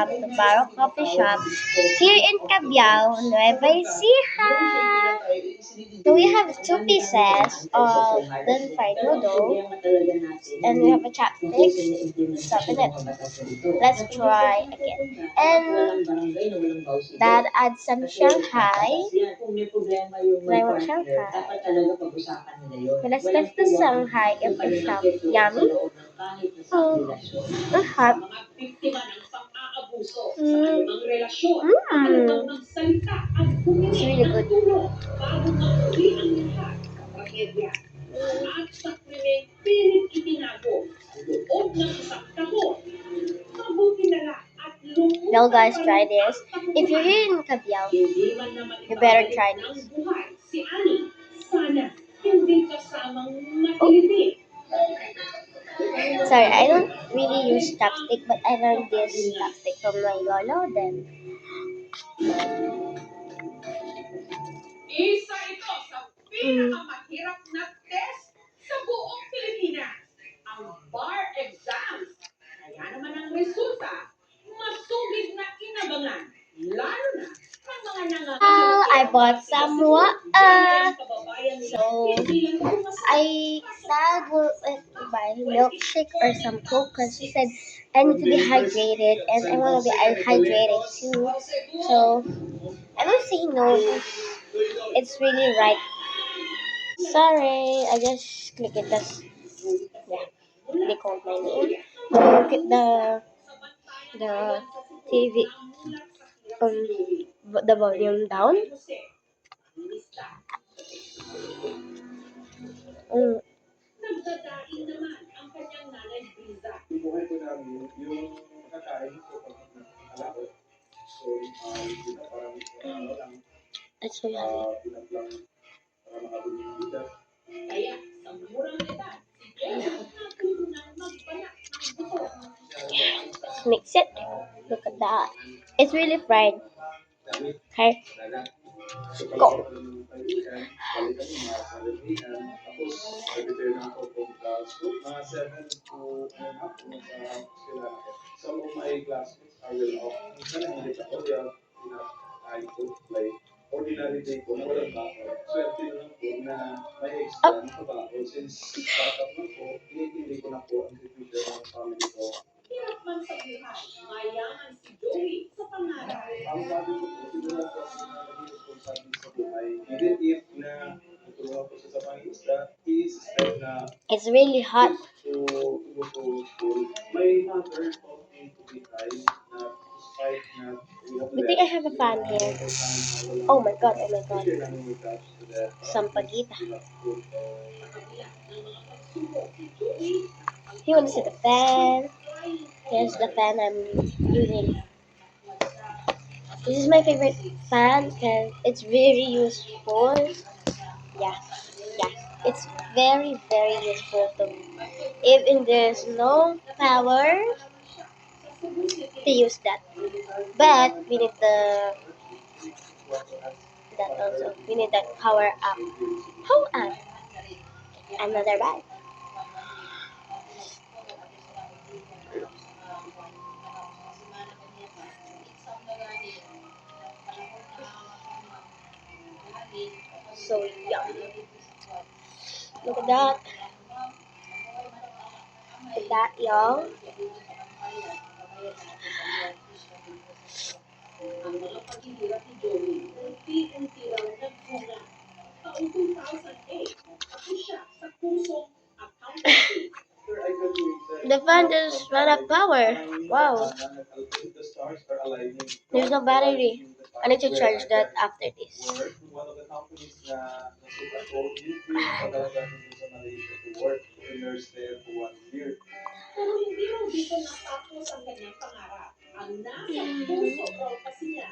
welcome to Baro Coffee Shop here in Cabiao, Nueva Ecija. So we have two pieces of then fried noodle and we have a chopstick stuff in it. Let's try again. And Dad adds some Shanghai. Try what Shanghai. Let's test the Shanghai if it's yummy. Hot. It's really good. Now guys, try this. If you're here in Cabiao, you better try this. Sorry, I don't really use chopstick, but I learned this chopstick from my lolo then. Isa ito sa pinakamahirap na test sa buong Pilipinas, ang bar exams. Kaya naman ang resulta, masugid na inabangan, lalo na ng mga nangangailangan. I bought some water. So I Dad will buy milkshake or some Coke because she said I need to be hydrated and I want to be hydrated too. So I will say no. It's really right. Sorry, I just click it. That's yeah. They called my name. Keep the TV the volume down. Nagdadaing naman ang kanyang nanay Briza. Buhay ko namin yung kakain ko pag alako. So, yun na parang lang. That's so yummy. Pinaplang para makabili ng bigas. Kaya sa murang edad, si Jenna natulunang magpanak ng buto. Let's mix it. Look at that. It's really fried. Okay. Go. Mga 7 to some of my classmates are well off. Minsan hindi ako kaya pinakain ko like ordinary day ko na walang baon. Swerte lang po na may extra na kabaon since startup na po, hindi ko na po ang future ng family ko. Hirap man sa buhay, mayaman si Joey sa pangarap. Ang sabi ko po, siguro po ang naging responsibility sa buhay. Even if na natulungan po siya sa pangisda, he is step na It's really hot. to go to school. My mother taught me to be kind na despite na we have I think I have a fan here. Oh my god, oh my god. Sampaguita. You want to see the fan? Here's the fan I'm using. This is my favorite fan because it's very useful. Yeah, it's very useful to me. Even there's no power to use that, but we need we need that power up. Power up. Another bite. So yummy. Look at that. Look at that, y'all. Ang mga paghihirap ni Joey, unti-unti raw nagbunga. Taong 2008, ako siya sa kursong accountancy. The fan just ran out of power. Wow. There's no battery. I need to charge that after this. One of the companies na nasukat ko, yung pagkalaga nito sa Malaysia to work, to nurse there for 1 year. Pero hindi raw dito natapos ang kanyang pangarap. Ang nasa puso raw kasi niya,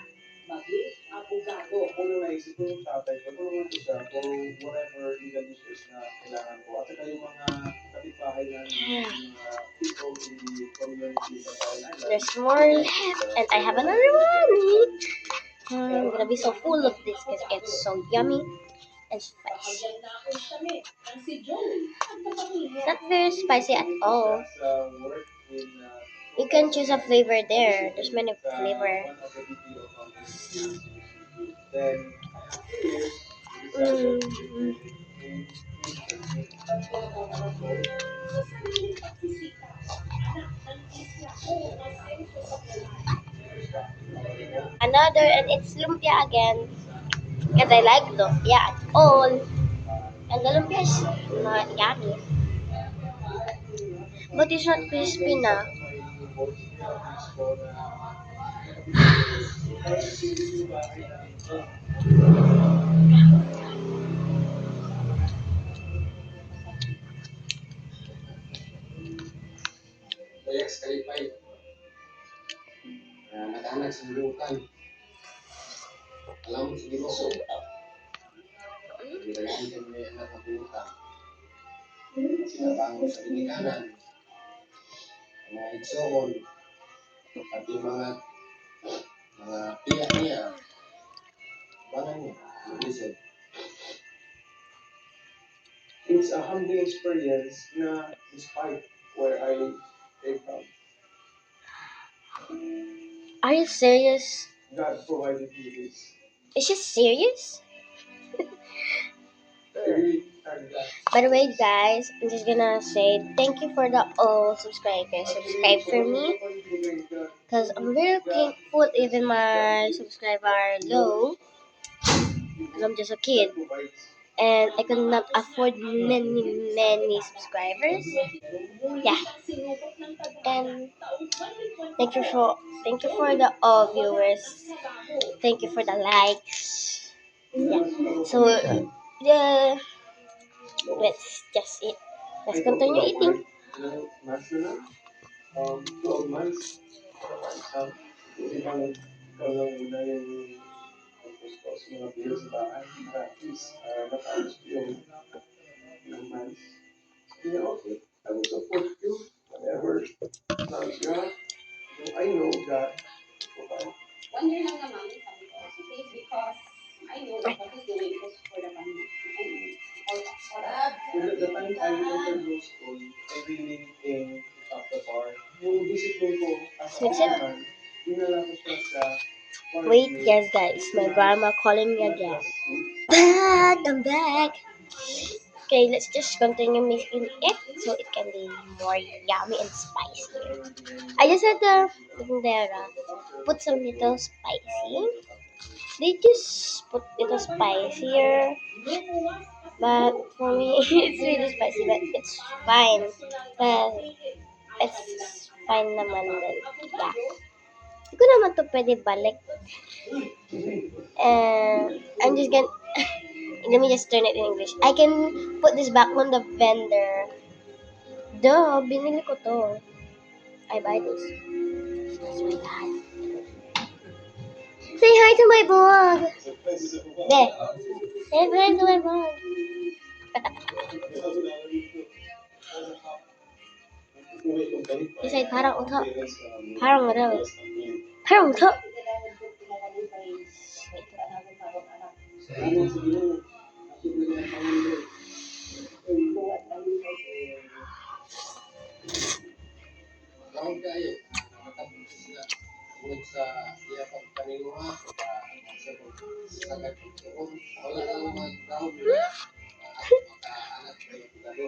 maging abogado. Ano naisip ko yung tatay ko, tulungan ko siya for whatever legal issues na kailangan ko. At saka yung mga kapitbahay na yung people in the community sa Island. There's more left, and I have another one. I'm gonna be so full of this because it's so yummy and spicy. Hanggang naon kami, ang si Joey, ang kapamilya. Not very spicy at all. That's work in You can choose a flavor there. There's many flavor. One of the BPO companies. Then after years, we Mm. decided Another, and it's lumpia again. Because I like lumpia at all. And the lumpia is not yummy. But it's not crispy na. Bayak sekali pahit. Nag-anak sa bulutan. Alam mo sa ginuso. Nilagaan ka may anak na bulutan. Sinabangon sa binikanan. Mga igsoon. Pati mga piya niya. Bangan niya. Listen. It's a humbling experience na despite where I came from, Are you serious? God provided me this. Is she serious? I really thank God. By the way, guys, I'm just gonna say thank you for the all subscribers. Subscribe for me. Because I'm very thankful even my subscriber are low. Because I'm just a kid. And I could not afford many subscribers. Yeah. And thank you for the all viewers. Thank you for the likes. Yeah. So yeah, let's continue eating. National, 12 months. Hindi pa nagkaroon muna yung tapos mga bills sa bahay. At least, matapos ko yung months. Sabi niya, okay, I will support you whatever comes you have. I know that provide. 1 year lang naman, sabi ko, it's okay because I know that what he's doing is for the family. And all that. The time I entered law school, I really came up the bar. Yung discipline ko as a man, dinala ko siya sa Wait, yes, guys, my grandma calling me again. I'm back. Okay, let's just continue making it so it can be more yummy and spicy. I just had the bandera put some little spicy. They just put little spicier, but for me it's really spicy. But it's fine. But it's fine naman din. Yeah. Hindi ko naman to pwede balik. I'm just gonna let me just turn it in English. I can put this back on the vendor. Duh, binili ko to. I buy this. That's my dad. Say hi to my vlog. There. Say hi to my vlog. He said, parang uto. Parang uto. Parang uto. Kaon kayo, nakabunso sila. Tungod sa iya pagpaninguha, sa kagtutong, wala lang mag-ground nila. Makaanak kayo pagano.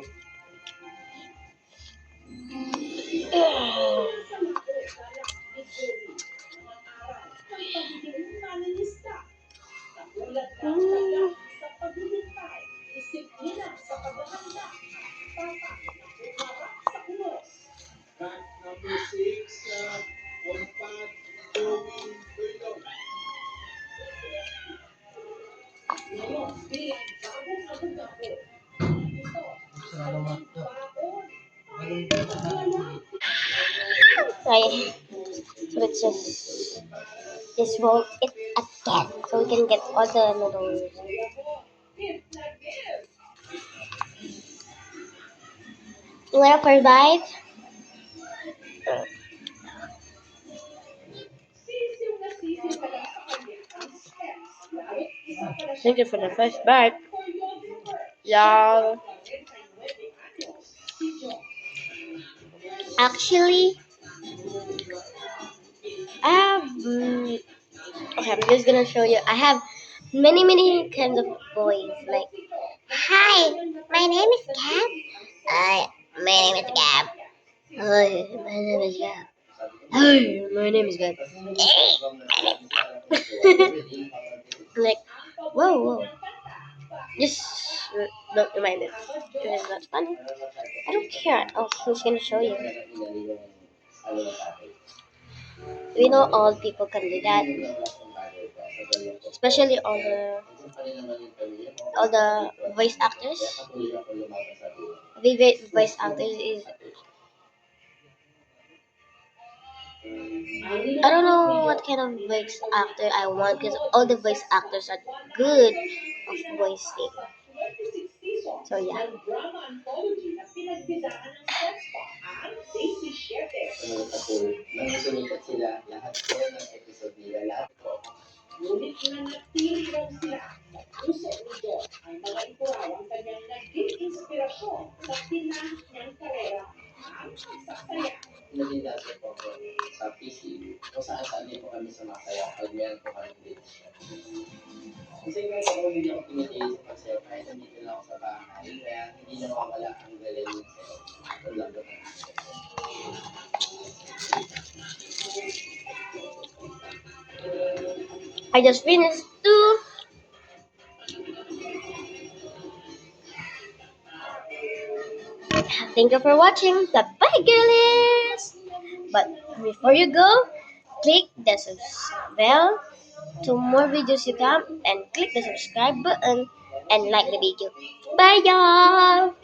Fact number 6, Ompat, Joey, Tulong. Right. So let's just roll it again so we can get all the noodles. You want a first bite? Thank you for the first bite. Yeah. Actually, Mm, okay, I'm just gonna show you. I have many kinds of voice. Like, hi, my name is Gab. Hi, my name is Gab. Hi, my name is Gab. Hi, my name is Gab. Like, whoa. Just don't remind it. It's not funny. I don't care. Oh, who's gonna show you? We know all people can do that, especially all the voice actors. The voice actors is I don't know what kind of voice actor I want because all the voice actors are good of voicing. So yeah. Ng drama anthology na pinagbidahan ng Sexpa ang Daisy Siete. Nangsumikat sila lahat po ng episode nila, lahat po. Ngunit nanatili raw sila sa puso ni John. Ang mga ito raw ang kanyang naging inspirasyon sa tinahan niyang karera ang pagsasaya. Naging po ako sa PC, kung saan din po kami sumasaya pag meron po kami dito. Kasi nga ako hindi ako pinitili sa pagsayo kahit nandito lang ako sa bahay, kaya hindi nawawala ang galing ng sayo. Ito lang po. I just finished too. Thank you for watching. Bye, girlies. But before you go, click the bell to more videos to come and click the subscribe button and like the video. Bye, y'all.